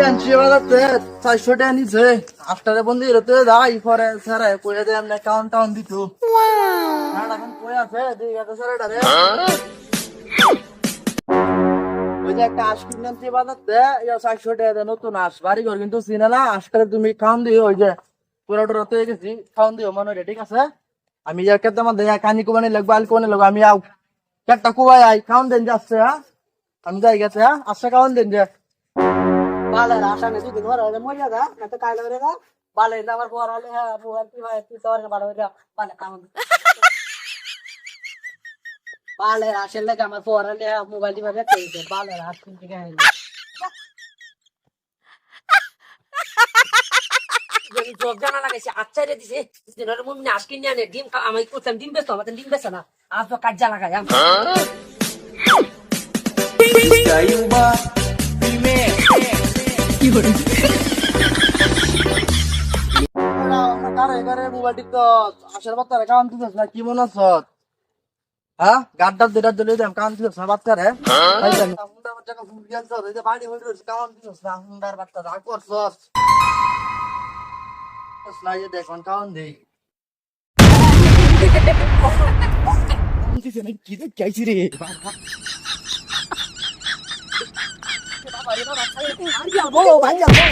আনছি বাজাতে 400 টাকা নিছে আফটারে বন্ধু হতে যাই পরে স্যার কইয়া দে আমনে কাউন্ট দিত না এখন কই আছে ঠিক আছে স্যার এটা রে ওই যে একটা আশ কিনে আনছি বাজাতে 400 টাকা দেন নতুন আশ বাড়ি ঘর কিন্তু চিনা না আজকাল তুমি খাওন দিও ওই যে পুরো রতে গেছি খাওন দিও মনে রে ঠিক আছে আমি যা কেতে মধ্যে কানি কোবানি লাগবে আল কোনে লাগবে আমি আউ একটা কুবাই আই খাওন দেন যাচ্ছে হ্যাঁ আমি যাই গেছে হ্যাঁ আচ্ছা খাওন দেন যে বালের আশা নেই দুদিন ধরে মরিয়া দা না তো কাইলে করে দা বালের আমার পর হলে হ্যাঁ বুয়ার কি ভাই তুই তোর বাড়ি হইরা বালে কাম বালের আশের লাগে আমার পর হলে মোবাইল দিবা দেখতে হইছে বালের আশ কিনতে গেল যদি জব জানা লাগাইছে আচ্ছা রে দিছে দিনের মুন না আজকে নিয়ে ডিম আমি করতাম ডিম বেচতো আমাদের ডিম বেচা না আজ তো কাজ জ্বালা লাগাই মোবাইল টিকতো আসার বাচ্চারা কাম দিতেছ না কি মনে হচ্ছে হ্যাঁ গাড্ডার দুটার জন্য কাম দিতেছ না বাচ্চারে হুন্ডার বাচ্চাকে ফুল গেলছ এই যে বাড়ি হইল কাম দিতেছ না হুন্ডার বাচ্চা যা করছস স্লাইডে দেখুন কাম দেই কি তো চাইছি রে বাবা রে বাবা ভাই যাবো